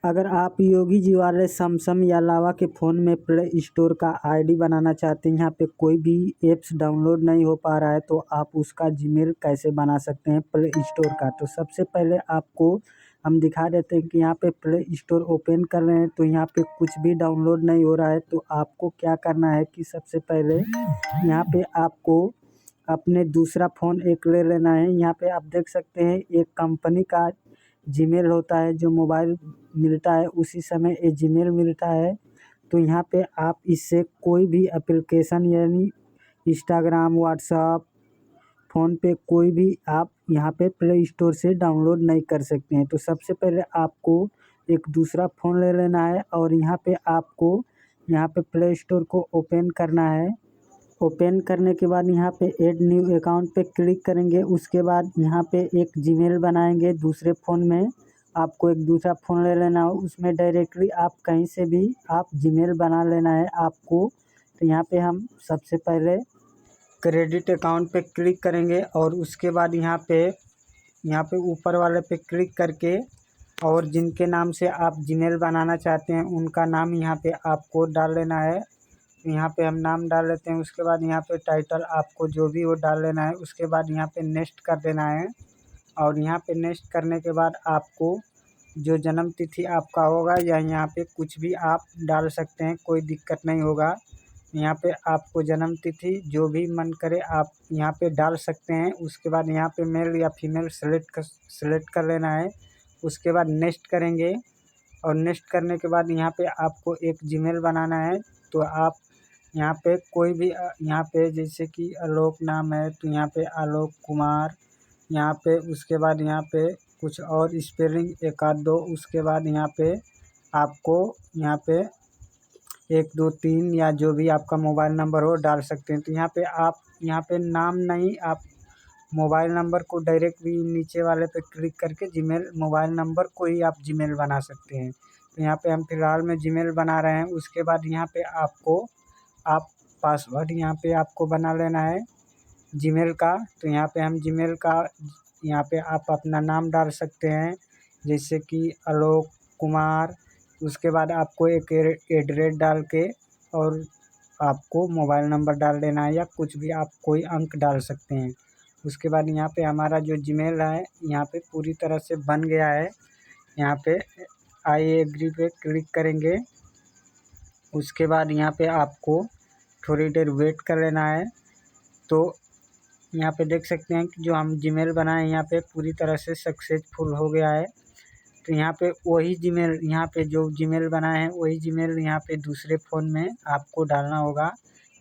अगर आप योगी जी वाले सैमसंग या लावा के फ़ोन में प्ले स्टोर का आईडी बनाना चाहते हैं, यहाँ पे कोई भी ऐप्स डाउनलोड नहीं हो पा रहा है, तो आप उसका जीमेल कैसे बना सकते हैं प्ले स्टोर का। तो सबसे पहले आपको हम दिखा देते हैं कि यहाँ पे प्ले स्टोर ओपन कर रहे हैं, तो यहाँ पे कुछ भी डाउनलोड नहीं हो रहा है। तो आपको क्या करना है कि सबसे पहले यहाँ पे आपको अपने दूसरा फ़ोन एक ले लेना है। यहाँ पे आप देख सकते हैं एक कंपनी का जीमेल होता है, जो मोबाइल मिलता है उसी समय ये जीमेल मिलता है। तो यहाँ पे आप इससे कोई भी एप्लीकेशन यानी इंस्टाग्राम, व्हाट्सअप, फ़ोनपे कोई भी आप यहाँ पे प्ले स्टोर से डाउनलोड नहीं कर सकते हैं। तो सबसे पहले आपको एक दूसरा फ़ोन ले लेना है और यहाँ पे आपको यहाँ पे प्ले स्टोर को ओपन करना है। ओपन करने के बाद यहाँ पे ऐड न्यू अकाउंट पे क्लिक करेंगे। उसके बाद यहाँ पे एक जीमेल बनाएंगे दूसरे फ़ोन में। आपको एक दूसरा फ़ोन ले लेना हो, उसमें डायरेक्टली आप कहीं से भी आप जीमेल बना लेना है आपको। तो यहाँ पे हम सबसे पहले क्रेडिट अकाउंट पे क्लिक करेंगे और उसके बाद यहाँ पे ऊपर वाले पे क्लिक करके और जिनके नाम से आप जीमेल बनाना चाहते हैं उनका नाम यहाँ पे आपको डाल लेना है। यहाँ पे हम नाम डाल लेते हैं। उसके बाद यहाँ पे टाइटल आपको जो भी वो डाल लेना है। उसके बाद यहाँ पे नेक्स्ट कर देना है और यहाँ पे नेक्स्ट करने के बाद आपको जो जन्म तिथि आपका होगा या यहाँ पे कुछ भी आप डाल सकते हैं, कोई दिक्कत नहीं होगा। यहाँ पे आपको जन्म तिथि जो भी मन करे आप यहाँ पे डाल सकते हैं। उसके बाद यहाँ पे मेल या फीमेल सेलेक्ट कर लेना है। उसके बाद नेक्स्ट करेंगे और नेक्स्ट करने के बाद यहाँ पे आपको एक जीमेल बनाना है। तो आप यहाँ पे कोई भी यहाँ पे जैसे कि आलोक नाम है तो यहाँ पे आलोक कुमार, यहाँ पे उसके बाद यहाँ पे कुछ और स्पेलिंग एक आध दो, उसके बाद यहाँ पे आपको यहाँ पे 123 या जो भी आपका मोबाइल नंबर हो डाल सकते हैं। तो यहाँ पे आप यहाँ पे नाम नहीं, आप मोबाइल नंबर को डायरेक्ट भी नीचे वाले पे क्लिक करके जीमेल मोबाइल नंबर को ही आप जीमेल बना सकते हैं। तो यहाँ पे हम फिलहाल में जीमेल बना रहे हैं। उसके बाद यहाँ पे आपको आप पासवर्ड यहाँ पे आपको बना लेना है जीमेल का। तो यहाँ पे हम जीमेल का यहाँ पे आप अपना नाम डाल सकते हैं, जैसे कि आलोक कुमार। उसके बाद आपको एक एड्रेस डाल के और आपको मोबाइल नंबर डाल देना है या कुछ भी आप कोई अंक डाल सकते हैं। उसके बाद यहाँ पे हमारा जो जीमेल है यहाँ पे पूरी तरह से बन गया है। यहाँ पे आई एग्री पे क्लिक करेंगे। उसके बाद यहाँ पे आपको थोड़ी देर वेट कर लेना है। तो यहाँ पे देख सकते हैं कि जो हम जीमेल बनाए यहाँ पे पूरी तरह से सक्सेसफुल हो गया है। तो यहाँ पे वही जीमेल, यहाँ पे जो जीमेल बनाए हैं वही जीमेल यहाँ पे दूसरे फ़ोन में आपको डालना होगा,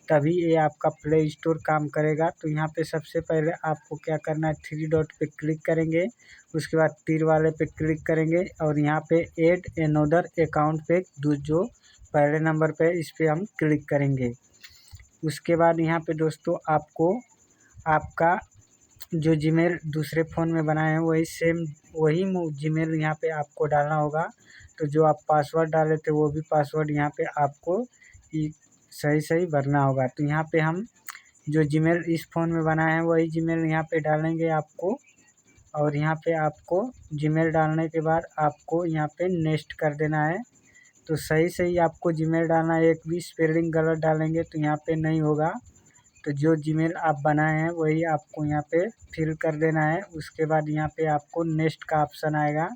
तभी ये आपका प्ले स्टोर काम करेगा। तो यहाँ पे सबसे पहले आपको क्या करना है, थ्री डॉट पे क्लिक करेंगे। उसके बाद तीर वाले पे क्लिक करेंगे और यहाँ पे ऐड अनदर अकाउंट पे जो पहले नंबर पे इस पर हम क्लिक करेंगे। उसके बाद यहाँ पे दोस्तों आपको आपका जो जीमेल दूसरे फ़ोन में बनाए हैं वही जीमेल यहाँ पे आपको डालना होगा। तो जो आप पासवर्ड डाले थे वो भी पासवर्ड यहाँ पे आपको सही भरना होगा। तो यहाँ पे हम जो जीमेल इस फ़ोन में बनाए हैं वही जीमेल यहाँ पे डालेंगे आपको। और यहाँ पे आपको जीमेल डालने के बाद आपको यहाँ पे नेक्स्ट कर देना है। तो सही आपको जीमेल डालना है, एक भी स्पेलिंग गलत डालेंगे तो यहाँ पे नहीं होगा। तो जो जीमेल आप बनाए हैं वही आपको यहाँ पे फिल कर देना है। उसके बाद यहाँ पे आपको नेक्स्ट का ऑप्शन आएगा,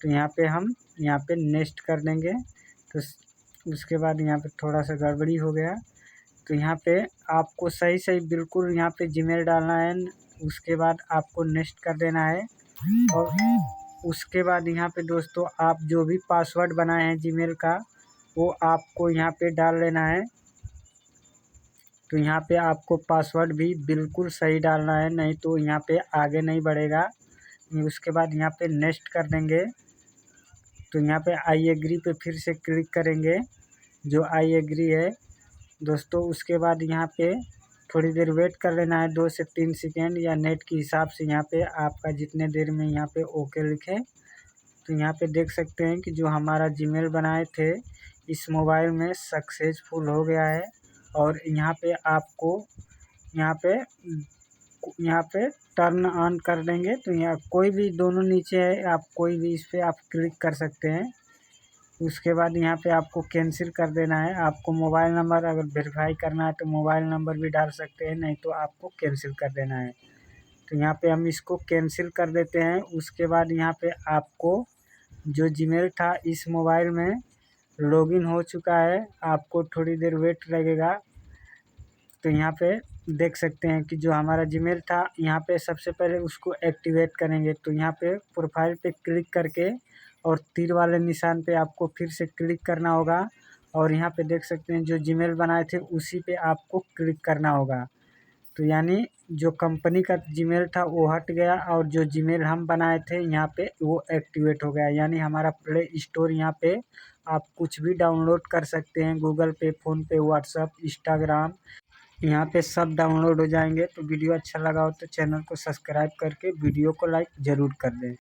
तो यहाँ पे हम यहाँ पे नेक्स्ट कर देंगे। तो उसके बाद यहाँ पे थोड़ा सा गड़बड़ी हो गया, तो यहाँ पे आपको सही बिल्कुल यहाँ पे जीमेल डालना है। उसके बाद आपको नेक्स्ट कर देना है और उसके बाद यहाँ पे दोस्तों आप जो भी पासवर्ड बनाए हैं जीमेल का वो आपको यहाँ पे डाल लेना है। तो यहाँ पे आपको पासवर्ड भी बिल्कुल सही डालना है, नहीं तो यहाँ पे आगे नहीं बढ़ेगा। उसके बाद यहाँ पे नेक्स्ट कर देंगे। तो यहाँ पे आई एग्री पे फिर से क्लिक करेंगे, जो आई एग्री है दोस्तों। उसके बाद यहाँ पे थोड़ी देर वेट कर लेना है, 2 से 3 सेकेंड या नेट के हिसाब से यहाँ पे आपका जितने देर में यहाँ पे ओके लिखे। तो यहाँ पे देख सकते हैं कि जो हमारा जीमेल बनाए थे इस मोबाइल में सक्सेसफुल हो गया है। और यहाँ पे आपको यहाँ पे टर्न ऑन कर देंगे। तो यहाँ कोई भी दोनों नीचे है, आप कोई भी इस पर आप क्लिक कर सकते हैं। उसके बाद यहाँ पे आपको कैंसिल कर देना है। आपको मोबाइल नंबर अगर वेरीफाई करना है तो मोबाइल नंबर भी डाल सकते हैं, नहीं तो आपको कैंसिल कर देना है। तो यहाँ पे हम इसको कैंसिल कर देते हैं। उसके बाद यहाँ पे आपको जो जीमेल था इस मोबाइल में लॉगिन हो चुका है, आपको थोड़ी देर वेट लगेगा। तो यहाँ पे देख सकते हैं कि जो हमारा जीमेल था, यहाँ पे सबसे पहले उसको एक्टिवेट करेंगे। तो यहाँ पे प्रोफाइल पे क्लिक करके और तीर वाले निशान पे आपको फिर से क्लिक करना होगा और यहाँ पे देख सकते हैं जो जीमेल बनाए थे उसी पे आपको क्लिक करना होगा। तो यानी जो कंपनी का जीमेल था वो हट गया और जो जीमेल हम बनाए थे यहाँ पे वो एक्टिवेट हो गया। यानी हमारा प्ले स्टोर यहाँ पे आप कुछ भी डाउनलोड कर सकते हैं, गूगल पे, फ़ोनपे, व्हाट्सअप, इंस्टाग्राम, यहाँ पे सब डाउनलोड हो जाएंगे। तो वीडियो अच्छा लगा हो तो चैनल को सब्सक्राइब करके वीडियो को लाइक ज़रूर कर दें।